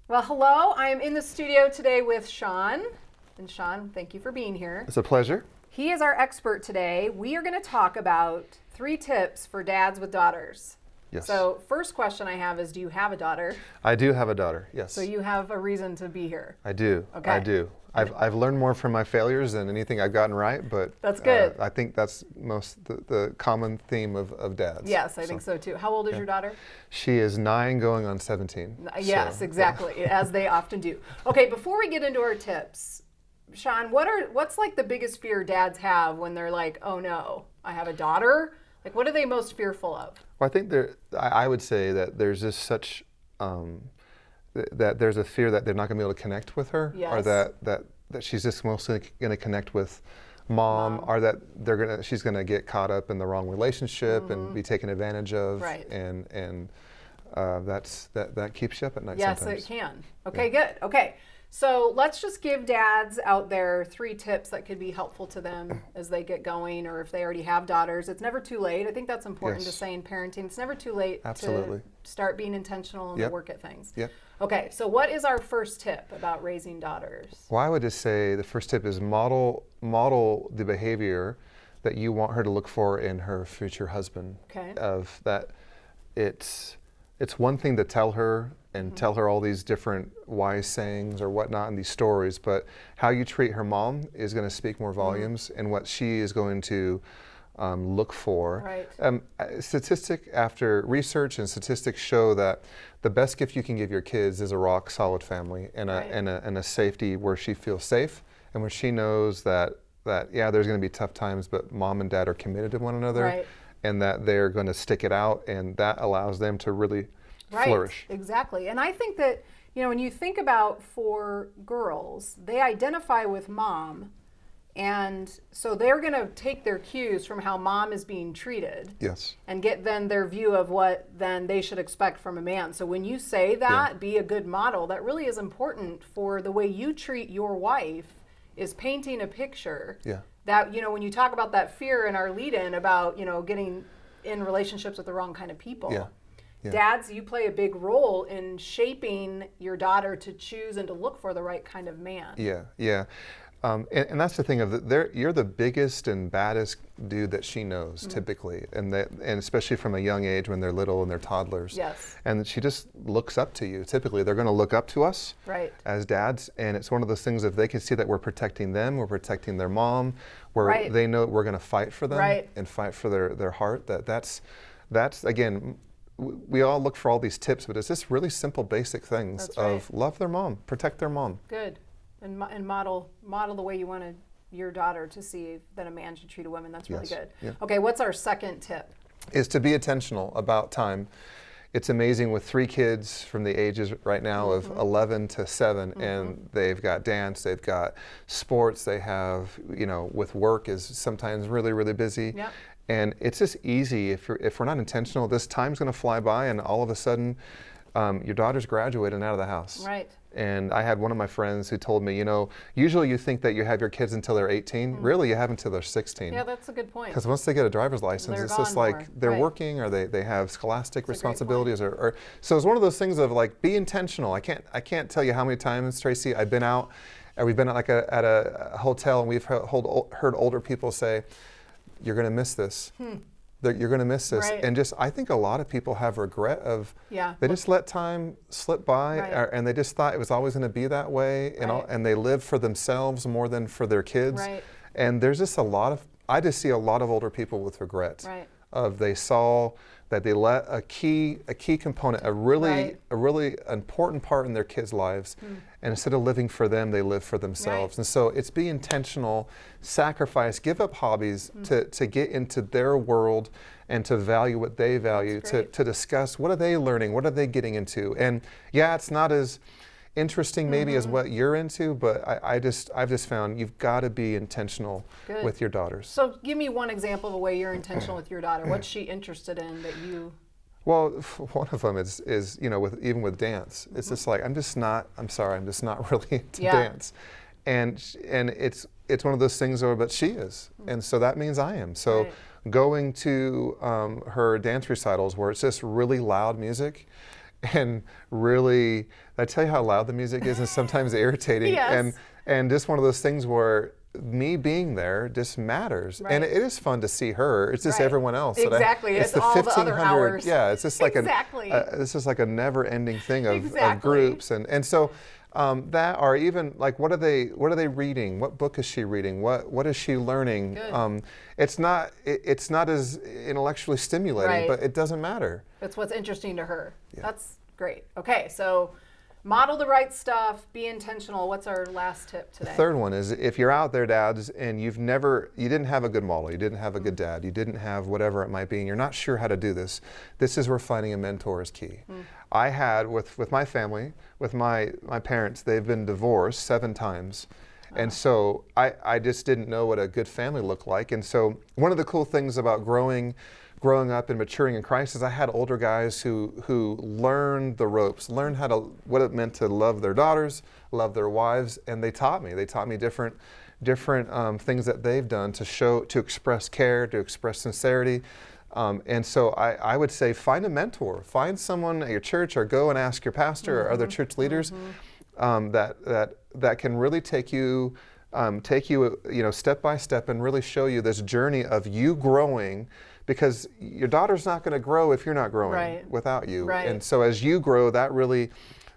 Well, hello. I am in the studio today with Sean. And Sean, thank you for being here. It's a pleasure. He is our expert today. We are going to talk about 3 tips for dads with daughters. Yes. So first question I have is, do you have a daughter? I do have a daughter, yes. So you have a reason to be here. I do. Okay. I do. I've learned more from my failures than anything I've gotten right, but that's good. I think that's the common theme of dads. Yes, I think so too. How old is your daughter? She is 9 going on 17. Yes, so, exactly, yeah. As they often do. Okay, before we get into our tips, Sean, what's like the biggest fear dads have when they're like, oh no, I have a daughter? Like, what are they most fearful of? Well, I think I would say that there's just such, that there's a fear that they're not going to be able to connect with her, yes. or that she's just mostly going to connect with mom, or that she's going to get caught up in the wrong relationship and be taken advantage of, right. and that keeps you up at night yes, sometimes. Yes, it can. Okay, good. Okay, so let's just give dads out there 3 tips that could be helpful to them as they get going, or if they already have daughters. It's never too late. I think that's important to say in parenting. It's never too late Absolutely. to start being intentional and to work at things. Yep. Okay, so what is our first tip about raising daughters? Well, I would just say the first tip is model the behavior that you want her to look for in her future husband. Okay. Of that, it's one thing to tell her and tell her all these different wise sayings or whatnot and these stories, but how you treat her mom is going to speak more volumes in what she is going to look for. Right. Statistic after research and statistics show that the best gift you can give your kids is a rock solid family and a safety where she feels safe and where she knows that yeah, there's going to be tough times, but mom and dad are committed to one another, right. and that they're going to stick it out, and that allows them to really flourish. Exactly. And I think that, when you think about for girls, they identify with mom, and so they're going to take their cues from how mom is being treated. Yes. And get then their view of what then they should expect from a man. So when you say that, be a good model, that really is important for the way you treat your wife, is painting a picture. Yeah. That, when you talk about that fear in our lead-in about, getting in relationships with the wrong kind of people. Yeah. Yeah. Dads, you play a big role in shaping your daughter to choose and to look for the right kind of man. Yeah, yeah. And that's the thing you're the biggest and baddest dude that she knows typically, and especially from a young age when they're little and they're toddlers. Yes. And she just looks up to you. Typically, they're going to look up to us right. as dads, and it's one of those things if they can see that we're protecting them, we're protecting their mom, where right. they know we're going to fight for them right. and fight for their heart. That's again. We all look for all these tips, but it's just really simple, basic things of love their mom, protect their mom. Good, and model the way you want your daughter to see that a man should treat a woman. That's really good. Yeah. Okay, what's our second tip? Is to be intentional about time. It's amazing with 3 kids from the ages right now of 11 to 7, and they've got dance, they've got sports, they have, with work is sometimes really, really busy. Yep. And it's just easy if we're not intentional. This time's going to fly by, and all of a sudden, your daughter's graduating out of the house. Right. And I had one of my friends who told me, usually you think that you have your kids until they're 18. Really, you have until they're 16. Yeah, that's a good point. Because once they get a driver's license, it's just like they're working, or they have scholastic responsibilities, or so it's one of those things of like, be intentional. I can't tell you how many times, Tracy, I've been out, and we've been at a hotel, and we've heard older people say, you're going to miss this. You're going to miss this. Right. And I think a lot of people have regret of, they just let time slip by, and they just thought it was always going to be that way, and they live for themselves more than for their kids. Right. And there's just I just see a lot of older people with regret. Right. Of they saw that they let a key component, a really important part in their kids' lives, and instead of living for them, they live for themselves. Right. And so it's be intentional, sacrifice, give up hobbies to get into their world and to value what they value, to discuss what are they learning, what are they getting into. And yeah, it's not as interesting maybe as what you're into, but I've just found you've got to be intentional with your daughters. So give me one example of a way you're intentional with your daughter. What's she interested in that you? Well, one of them is even with dance, it's just like I'm just not really into dance, and it's one of those things but she is, and so that means I am. So going to her dance recitals where it's just really loud music, and really, I tell you how loud the music is, and sometimes irritating. Yes. And just one of those things where me being there just matters. Right. And it is fun to see her. It's just Right. everyone else. Exactly. It's the all the other 1,500. hours. Yeah, it's just like Exactly. this is like a never-ending thing of Exactly. groups. And so that, or even like, what are they reading? What book is she reading? What is she learning? Good. It's not as intellectually stimulating, Right. but it doesn't matter. That's what's interesting to her. Yeah. That's great. Okay, so model the right stuff, be intentional. What's our last tip today? The third one is, if you're out there, dads, and you didn't have a good model, you didn't have a good dad, you didn't have whatever it might be, and you're not sure how to do this, this is where finding a mentor is key. I had, with my family, with my parents, they've been divorced 7 times. And so I just didn't know what a good family looked like. And so one of the cool things about growing up and maturing in Christ is I had older guys who learned the ropes, learned what it meant to love their daughters, love their wives, and they taught me. They taught me different things that they've done to express care, to express sincerity. And so I would say, find a mentor, find someone at your church, or go and ask your pastor or other church leaders that can really take you step by step and really show you this journey of you growing, because your daughter's not going to grow if you're not growing without you. Right. And so as you grow, that really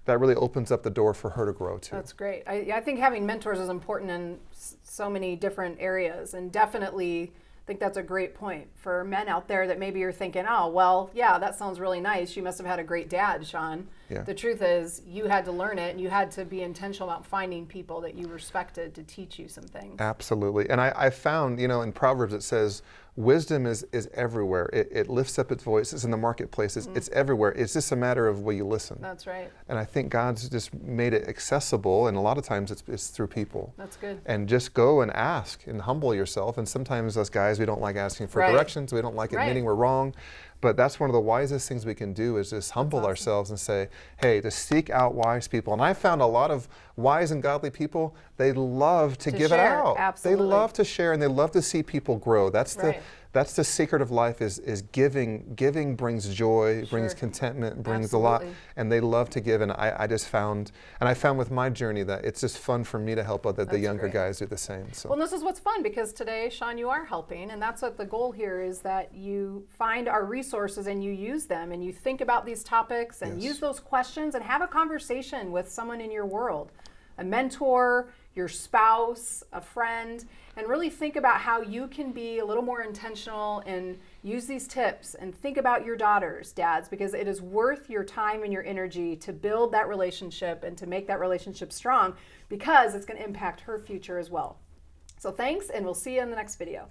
opens up the door for her to grow too. That's great. I think having mentors is important in so many different areas, and definitely I think that's a great point for men out there that maybe you're thinking, oh, well, yeah, that sounds really nice. You must have had a great dad, Sean. Yeah. The truth is, you had to learn it, and you had to be intentional about finding people that you respected to teach you some things. Absolutely. And I found, in Proverbs it says, wisdom is everywhere. It lifts up its voice. It's in the marketplace. It's everywhere. It's just a matter of will you listen. That's right. And I think God's just made it accessible, and a lot of times it's through people. That's good. And just go and ask and humble yourself. And sometimes us guys, we don't like asking for directions. We don't like admitting we're wrong. But that's one of the wisest things we can do, is just humble ourselves and say, hey, to seek out wise people. And I found a lot of wise and godly people, they love to give share. it out. Absolutely. They love to share, and they love to see people grow. That's the secret of life, is giving. Giving brings joy, brings contentment, brings a lot. And they love to give. And I just found, and I found with my journey, that it's just fun for me to help the younger guys do the same. So. Well, this is what's fun, because today, Sean, you are helping, and that's what the goal here is, that you find our resources and you use them, and you think about these topics and use those questions and have a conversation with someone in your world, a mentor, your spouse, a friend, and really think about how you can be a little more intentional and use these tips, and think about your daughters, dads, because it is worth your time and your energy to build that relationship and to make that relationship strong, because it's going to impact her future as well. So thanks, and we'll see you in the next video.